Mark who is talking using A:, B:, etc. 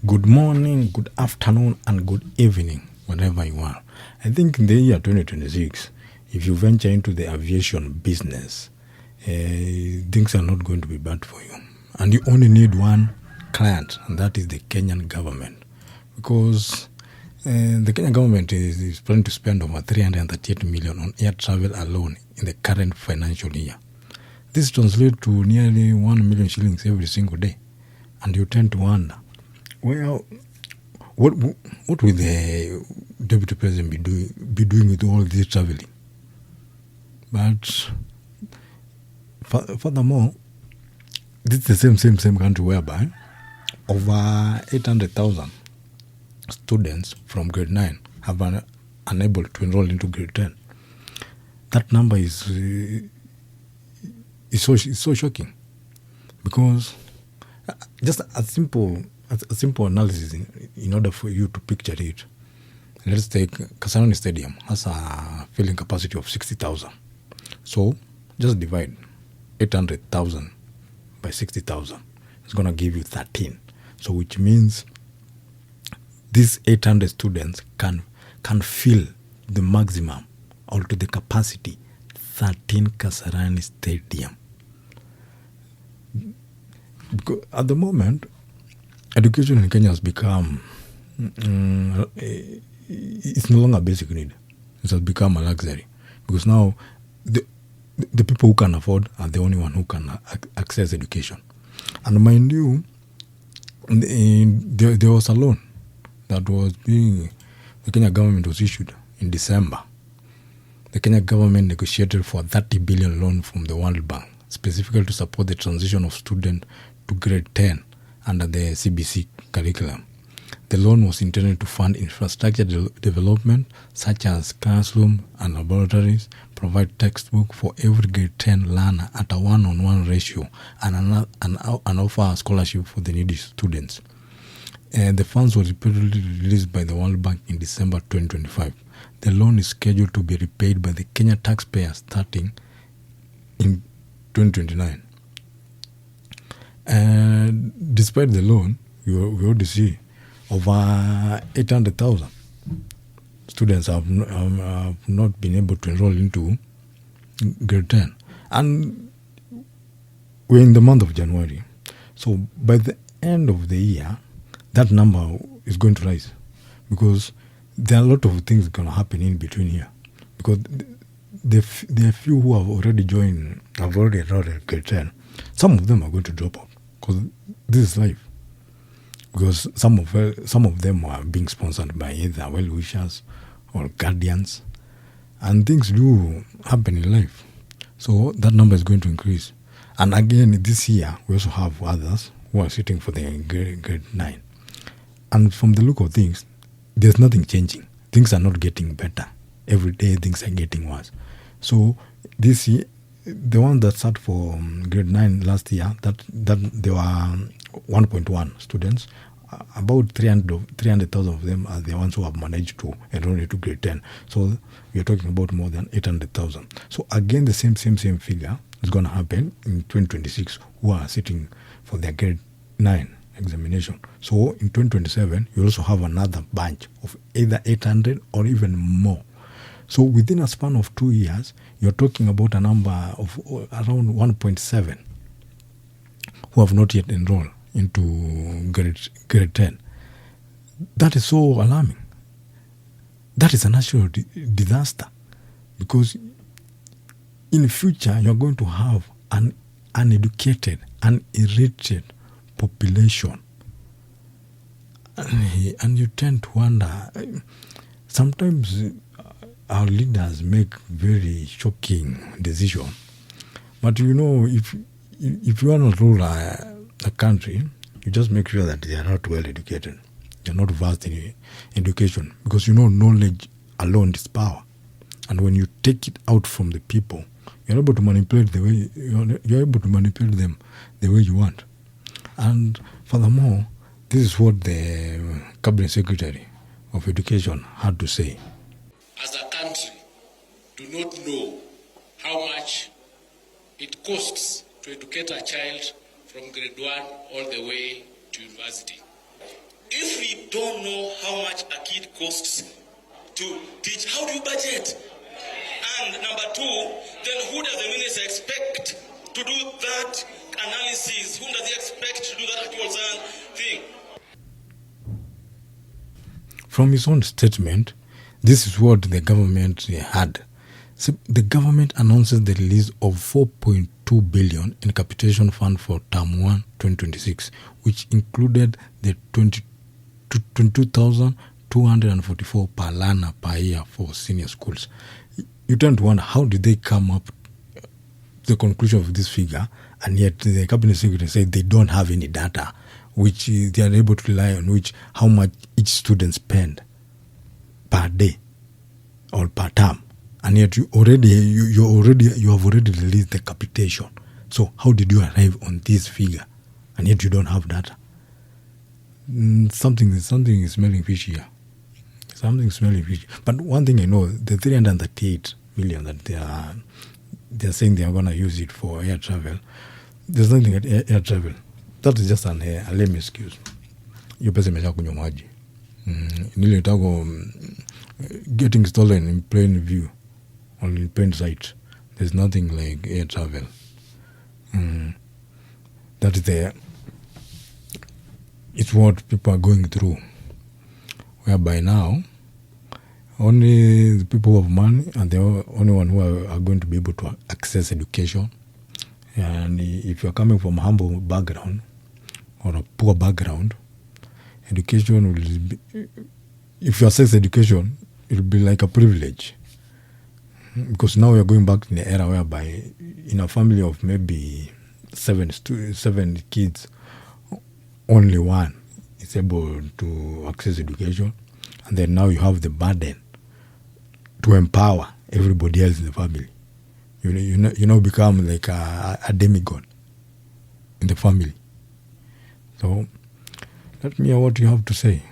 A: Good morning, good afternoon, and good evening, wherever you are. I think in the year 2026, if you venture into the aviation business, things are not going to be bad for you. And you only need one client, and that is the Kenyan government. Because the Kenyan government is planning to spend over 338 million on air travel alone in the current financial year. This translates to nearly 1 million shillings every single day. And you tend to wonder, well, what will the deputy president be doing with all this traveling? But furthermore, this is the same country whereby over 800,000 students from grade 9 have been unable to enroll into grade 10. That number is so shocking, because just a simple analysis in order for you to picture it. Let's take Kasarani Stadium has a filling capacity of 60,000. So just divide 800,000 by 60,000. It's going to give you 13. So which means these 800 students can fill the maximum or to the capacity 13 Kasarani Stadium. Because at the moment, education in Kenya has become, it's no longer a basic need. It has become a luxury. Because now, the people who can afford are the only one who can access education. And mind you, there was a loan that was the Kenya government was issued in December. The Kenya government negotiated for a 30 billion loan from the World Bank, specifically to support the transition of students to grade 10 under the CBC curriculum. The loan was intended to fund infrastructure development such as classroom and laboratories, provide textbook for every grade 10 learner at a 1-on-1 ratio, and offer a scholarship for the needy students. The funds were reportedly released by the World Bank in December 2025. The loan is scheduled to be repaid by the Kenya taxpayers starting in 2029. And despite the loan, we already see over 800,000 students have not been able to enroll into grade 10. And we're in the month of January. So by the end of the year, that number is going to rise, because there are a lot of things going to happen in between here. Because there are few who have already enrolled in grade 10. Some of them are going to drop out, because this is life. Because some of them are being sponsored by either well-wishers or guardians, and things do happen in life. So that number is going to increase. And again, this year, we also have others who are sitting for the grade 9. And from the look of things, there's nothing changing. Things are not getting better. Every day, things are getting worse. So this year, the one that sat for grade 9 last year, that there were 1.1 students. About 300,000 of them are the ones who have managed to enroll into grade 10. So we're talking about more than 800,000. So again, the same figure is going to happen in 2026, who are sitting for their grade 9 examination. So in 2027, you also have another bunch of either 800 or even more. So within a span of 2 years, you're talking about a number of around 1.7 who have not yet enrolled into grade 10. That is so alarming. That is a national disaster, because in the future, you're going to have an uneducated, illiterate population. And you tend to wonder, sometimes our leaders make very shocking decisions. But you know, if you want to rule a country, you just make sure that they are not well educated. They are not versed in education, because you know knowledge alone is power. And when you take it out from the people, you're able to manipulate you're able to manipulate them the way you want. And furthermore, this is what the Cabinet Secretary of Education had to say.
B: As a country, do not know how much it costs to educate a child from grade 1 all the way to university.
C: don't know how much a kid costs to teach. How do you budget? And number two, then who does the minister expect to do that analysis? Whom does he expect to do that actual thing?
A: From his own statement, this is what the government had. So the government announces the release of 4.2 billion in capitation fund for term 1 2026, which included the 22,244 per learner per year for senior schools. You tend to wonder, how did they come up the conclusion of this figure, and yet the cabinet secretary said they don't have any data which they are able to rely on, which how much each student spend per day or per term, and yet you have already released the capitation. So how did you arrive on this figure, and yet you don't have data? Something is smelling fishy here. Something is smelling fishy. But one thing I know, the 338 million that they are saying they are going to use it for air travel. There's nothing at air travel. That is just a lame excuse. You pesa imesha kunywa maji. Nile itago getting stolen in plain view or in plain sight. There's nothing like air travel. That is it's what people are going through. Whereby now, only the people who have money and the only one who are going to be able to access education. And if you're coming from a humble background or a poor background, education will be, if you access education, it will be like a privilege. Because now we're going back in the era whereby in a family of maybe seven kids, only one is able to access education. And then now you have the burden to empower everybody else in the family. You become like a demigod in the family. So let me hear what you have to say.